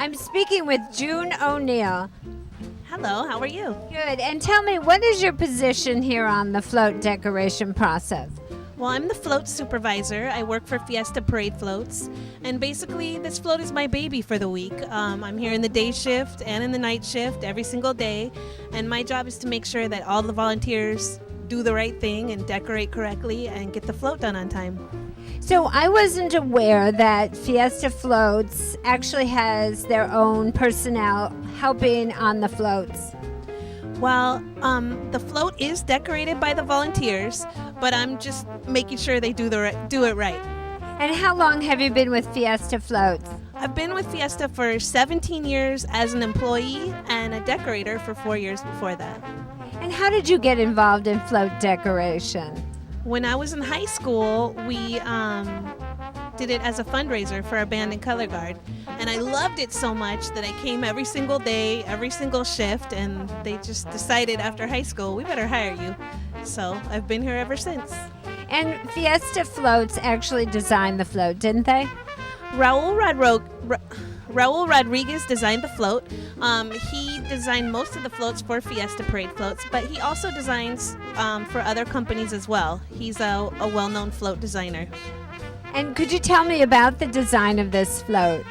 I'm speaking with June O'Neill. Hello, how are you? Good. And tell me, what is your position here on the float decoration process? Well, I'm the float supervisor. I work for Fiesta Parade Floats. And basically, this float is my baby for the week. I'm here in the day shift and in the night shift every single day. And my job is to make sure that all the volunteers do the right thing and decorate correctly and get the float done on time. So I wasn't aware that Fiesta Floats actually has their own personnel helping on the floats. Well, the float is decorated by the volunteers, but I'm just making sure they do it right. And how long have you been with Fiesta Floats? I've been with Fiesta for 17 years as an employee and a decorator for 4 years before that. And how did you get involved in float decoration? When I was in high school, we did it as a fundraiser for our band and color guard. And I loved it so much that I came every single day, every single shift, and they just decided after high school, we better hire you. So I've been here ever since. And Fiesta Floats actually designed the float, didn't they? Raul Rodriguez designed the float. He designed most of the floats for Fiesta Parade Floats, but he also designs for other companies as well. He's a well-known float designer. And could you tell me about the design of this float?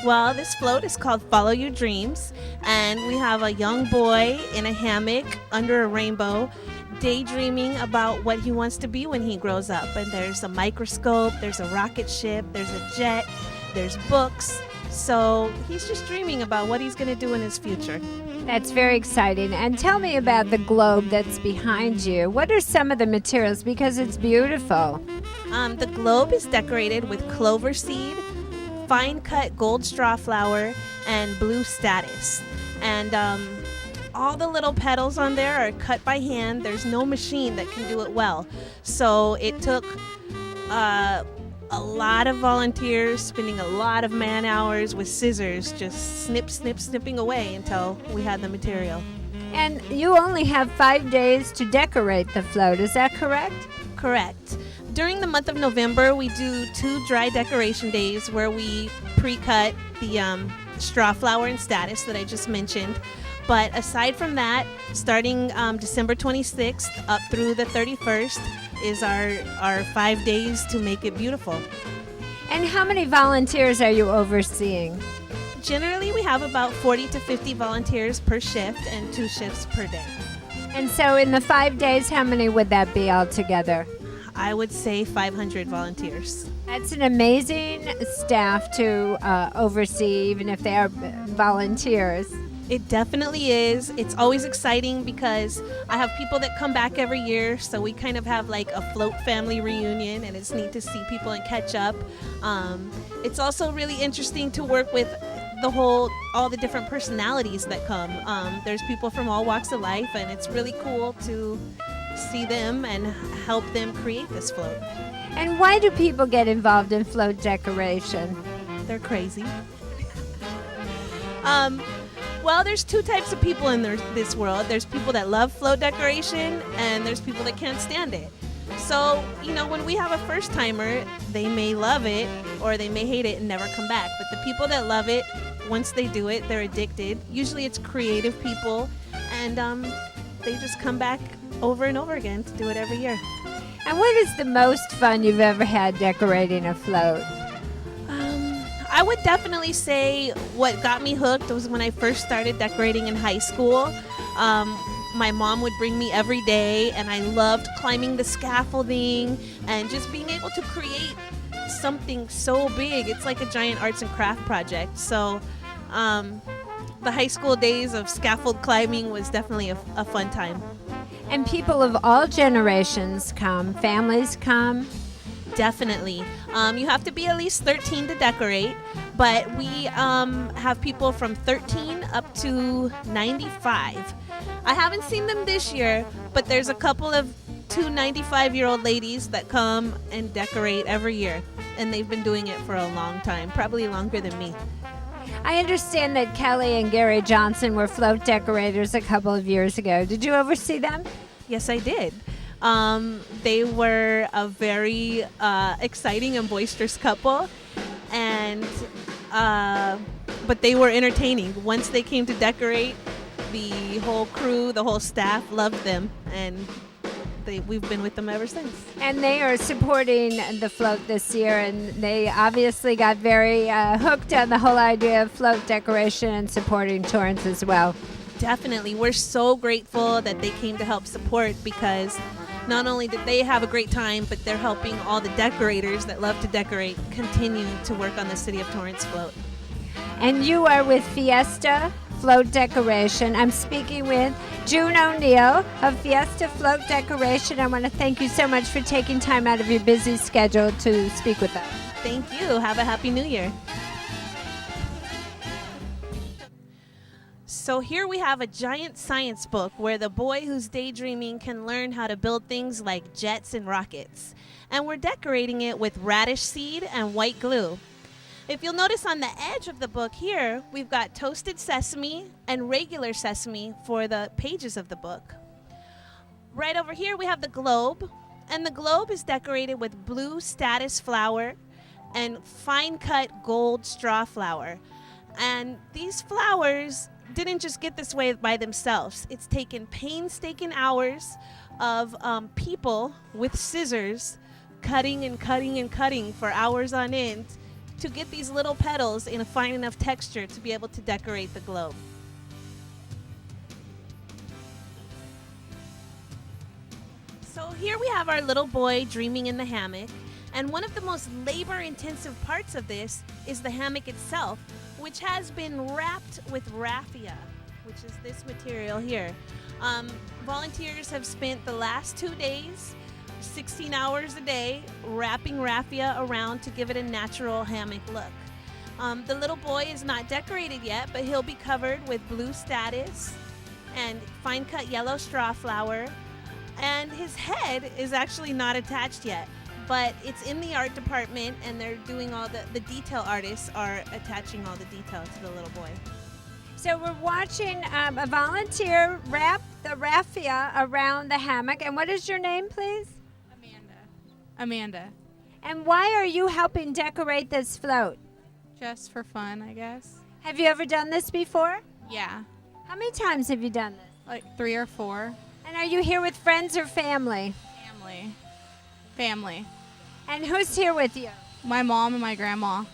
Well, this float is called Follow Your Dreams, and we have a young boy in a hammock under a rainbow daydreaming about what he wants to be when he grows up. And there's a microscope, there's a rocket ship, there's a jet, there's books. So he's just dreaming about what he's going to do in his future. That's very exciting. And tell me about the globe that's behind you. What are some of the materials? Because it's beautiful. The globe is decorated with clover seed, fine cut gold straw flower, and blue statice. And all the little petals on there are cut by hand. There's no machine that can do it well. So it took a lot of volunteers spending a lot of man hours with scissors, just snipping away until we had the material. And you only have 5 days to decorate the float, is that correct? Correct. During the month of November, we do 2 dry decoration days where we pre-cut the straw flower and status that I just mentioned. But aside from that, starting December 26th up through the 31st is our 5 days to make it beautiful. And how many volunteers are you overseeing? Generally, we have about 40 to 50 volunteers per shift and 2 shifts per day. And so in the 5 days, how many would that be altogether? I would say 500 volunteers. That's an amazing staff to oversee, even if they are volunteers. It definitely is. It's always exciting because I have people that come back every year, so we kind of have like a float family reunion, and it's neat to see people and catch up. It's also really interesting to work with all the different personalities that come. There's people from all walks of life, and it's really cool to see them and help them create this float. And why do people get involved in float decoration? They're crazy. Well, there's 2 types of people in this world. There's people that love float decoration, and there's people that can't stand it. So, when we have a first timer, they may love it or they may hate it and never come back. But the people that love it, once they do it, they're addicted. Usually it's creative people, and they just come back over and over again to do it every year. And what is the most fun you've ever had decorating a float? I would definitely say what got me hooked was when I first started decorating in high school. My mom would bring me every day, and I loved climbing the scaffolding and just being able to create something so big. It's like a giant arts and craft project. So the high school days of scaffold climbing was definitely a fun time. And people of all generations come, families come. Definitely. You have to be at least 13 to decorate, but we have people from 13 up to 95. I haven't seen them this year, but there's a couple of 2 95-year-old ladies that come and decorate every year, and they've been doing it for a long time, probably longer than me. I understand that Kelly and Gary Johnson were float decorators a couple of years ago. Did you oversee them? Yes, I did. They were a very exciting and boisterous couple, and but they were entertaining. Once they came to decorate, the whole crew, the whole staff loved them, and we've been with them ever since. And they are supporting the float this year, and they obviously got very hooked on the whole idea of float decoration and supporting Torrance as well. Definitely. We're so grateful that they came to help support, because not only did they have a great time, but they're helping all the decorators that love to decorate continue to work on the City of Torrance float. And you are with Fiesta Float Decoration. I'm speaking with June O'Neill of Fiesta Float Decoration. I want to thank you so much for taking time out of your busy schedule to speak with us. Thank you. Have a Happy New Year. So here we have a giant science book where the boy who's daydreaming can learn how to build things like jets and rockets. And we're decorating it with radish seed and white glue. If you'll notice on the edge of the book here, we've got toasted sesame and regular sesame for the pages of the book. Right over here we have the globe, and the globe is decorated with blue statice flower and fine cut gold straw flower. And these flowers didn't just get this way by themselves. It's taken painstaking hours of people with scissors cutting and cutting and cutting for hours on end to get these little petals in a fine enough texture to be able to decorate the globe. So here we have our little boy dreaming in the hammock, and one of the most labor-intensive parts of this is the hammock itself, which has been wrapped with raffia, which is this material here. Volunteers have spent the last 2 days 16 hours a day wrapping raffia around to give it a natural hammock look. The little boy is not decorated yet, but he'll be covered with blue statice and fine cut yellow straw flower, and his head is actually not attached yet, but it's in the art department, and they're doing all the detail artists are attaching all the detail to the little boy. So we're watching a volunteer wrap the raffia around the hammock. And what is your name, please? Amanda. And why are you helping decorate this float? Just for fun, I guess. Have you ever done this before? Yeah. How many times have you done this? Like 3 or 4. And are you here with friends or family? Family. And who's here with you? My mom and my grandma.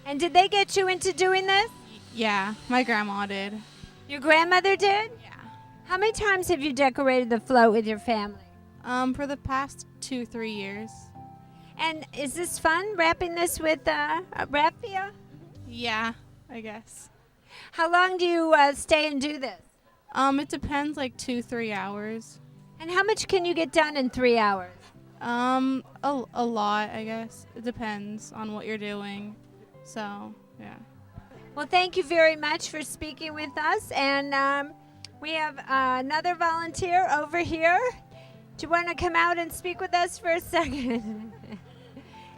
And did they get you into doing this? Yeah, my grandma did. Your grandmother did? Yeah. How many times have you decorated the float with your family? For the past 2-3 years. And is this fun, wrapping this with raffia? Yeah, I guess. How long do you stay and do this? It depends, like 2-3 hours. And how much can you get done in 3 hours? A lot, I guess. It depends on what you're doing. So, yeah. Well, thank you very much for speaking with us. And we have another volunteer over here. Do you want to come out and speak with us for a second?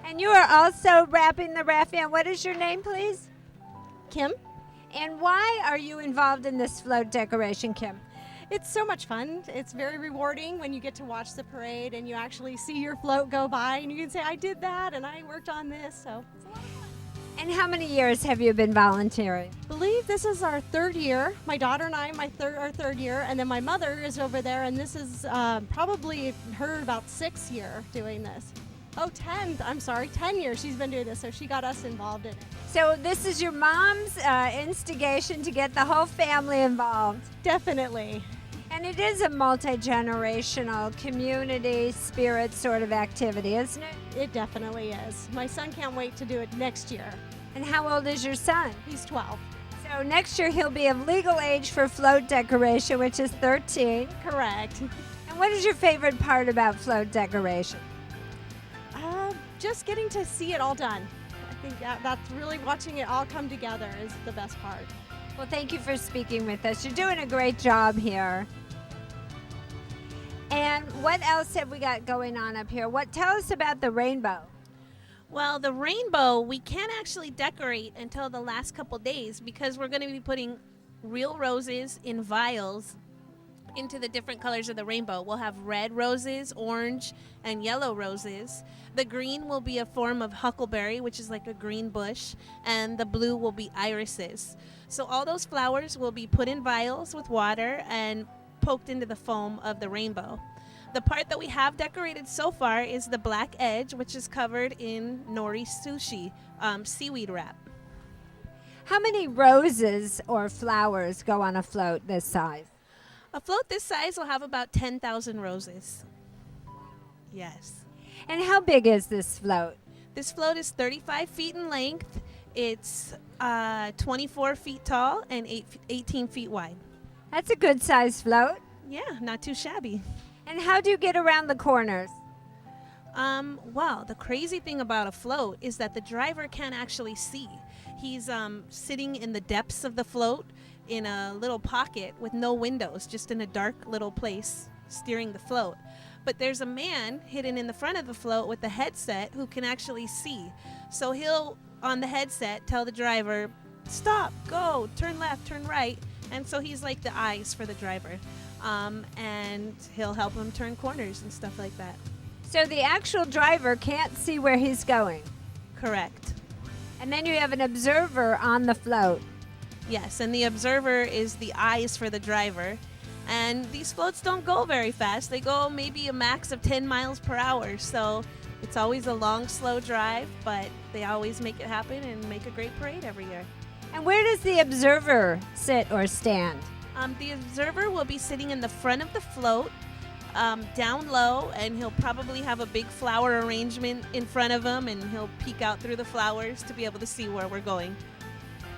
And you are also wrapping the raffia. What is your name, please? Kim. And why are you involved in this float decoration, Kim? It's so much fun. It's very rewarding when you get to watch the parade and you actually see your float go by and you can say, I did that and I worked on this. So it's a lot of fun. And how many years have you been volunteering? I believe this is our 3rd year. My daughter and I, our 3rd year, and then my mother is over there, and this is probably her about 6th year doing this. Oh, 10 years she's been doing this, so she got us involved in it. So this is your mom's instigation to get the whole family involved. Definitely. And it is a multi-generational community spirit sort of activity, isn't it? It definitely is. My son can't wait to do it next year. And how old is your son? He's 12. So next year he'll be of legal age for float decoration, which is 13. Correct. And what is your favorite part about float decoration? Just getting to see it all done. I think that's really watching it all come together is the best part. Well, thank you for speaking with us. You're doing a great job here. And what else have we got going on up here? Tell us about the rainbow. Well, the rainbow, we can't actually decorate until the last couple days because we're going to be putting real roses in vials into the different colors of the rainbow. We'll have red roses, orange, and yellow roses. The green will be a form of huckleberry, which is like a green bush, and the blue will be irises. So all those flowers will be put in vials with water and poked into the foam of the rainbow. The part that we have decorated so far is the black edge, which is covered in nori sushi, seaweed wrap. How many roses or flowers go on a float this size? A float this size will have about 10,000 roses. Yes. And how big is this float? This float is 35 feet in length. It's 24 feet tall and 18 feet wide. That's a good size float. Yeah, not too shabby. And how do you get around the corners? Well, the crazy thing about a float is that the driver can't actually see. He's sitting in the depths of the float in a little pocket with no windows, just in a dark little place steering the float. But there's a man hidden in the front of the float with a headset who can actually see. So he'll, on the headset, tell the driver, stop, go, turn left, turn right. And so he's like the eyes for the driver. And he'll help him turn corners and stuff like that. So the actual driver can't see where he's going. Correct. And then you have an observer on the float. Yes, and the observer is the eyes for the driver. And these floats don't go very fast. They go maybe a max of 10 miles per hour. So it's always a long, slow drive, but they always make it happen and make a great parade every year. And where does the observer sit or stand? The observer will be sitting in the front of the float, down low, and he'll probably have a big flower arrangement in front of him, and he'll peek out through the flowers to be able to see where we're going.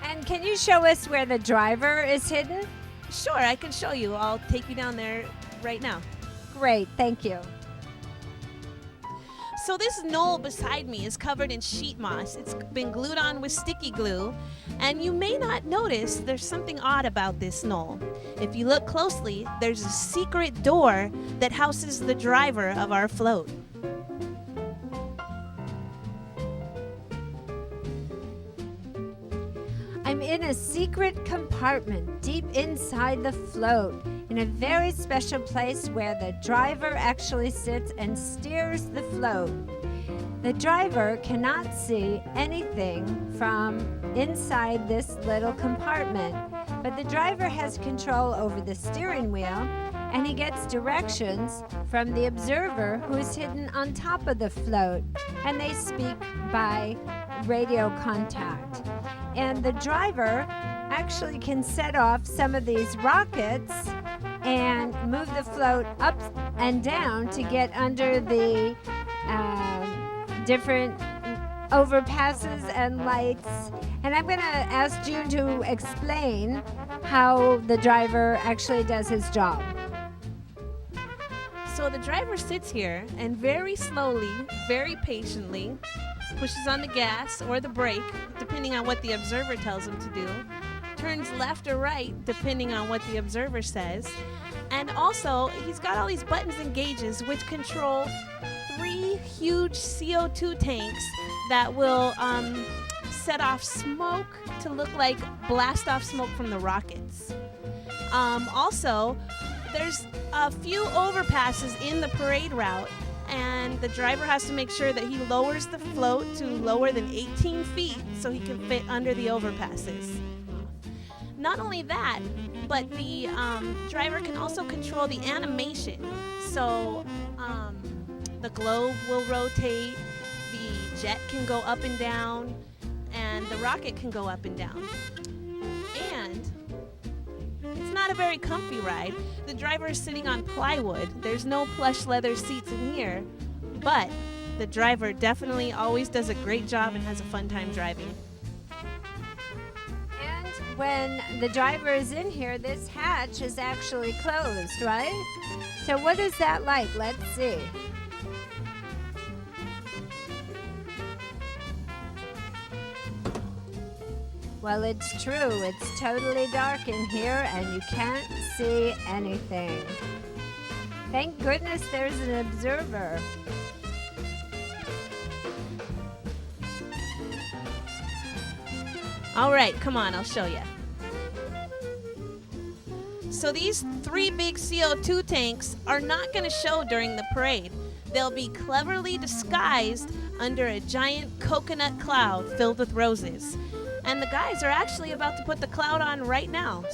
And can you show us where the driver is hidden? Sure, I can show you. I'll take you down there right now. Great, thank you. So this knoll beside me is covered in sheet moss. It's been glued on with sticky glue, and you may not notice there's something odd about this knoll. If you look closely, there's a secret door that houses the driver of our float. I'm in a secret compartment deep inside the float, in a very special place where the driver actually sits and steers the float. The driver cannot see anything from inside this little compartment, but the driver has control over the steering wheel, and he gets directions from the observer who is hidden on top of the float, and they speak by radio contact. And the driver actually can set off some of these rockets and move the float up and down to get under the different overpasses and lights. And I'm going to ask June to explain how the driver actually does his job. So the driver sits here and very slowly, very patiently, pushes on the gas or the brake, depending on what the observer tells him to do, turns left or right, depending on what the observer says, and also he's got all these buttons and gauges which control 3 huge CO2 tanks that will set off smoke to look like blast off smoke from the rockets. Also, there's a few overpasses in the parade route, and the driver has to make sure that he lowers the float to lower than 18 feet so he can fit under the overpasses. Not only that, but the driver can also control the animation. So the globe will rotate, the jet can go up and down, and the rocket can go up and down. And it's not a very comfy ride. The driver is sitting on plywood. There's no plush leather seats in here, but the driver definitely always does a great job and has a fun time driving. And when the driver is in here, this hatch is actually closed, right? So what is that like? Let's see. Well, it's true. It's totally dark in here and you can't see anything. Thank goodness there's an observer. All right, come on, I'll show you. So these 3 big CO2 tanks are not going to show during the parade. They'll be cleverly disguised under a giant coconut cloud filled with roses. And the guys are actually about to put the cloud on right now.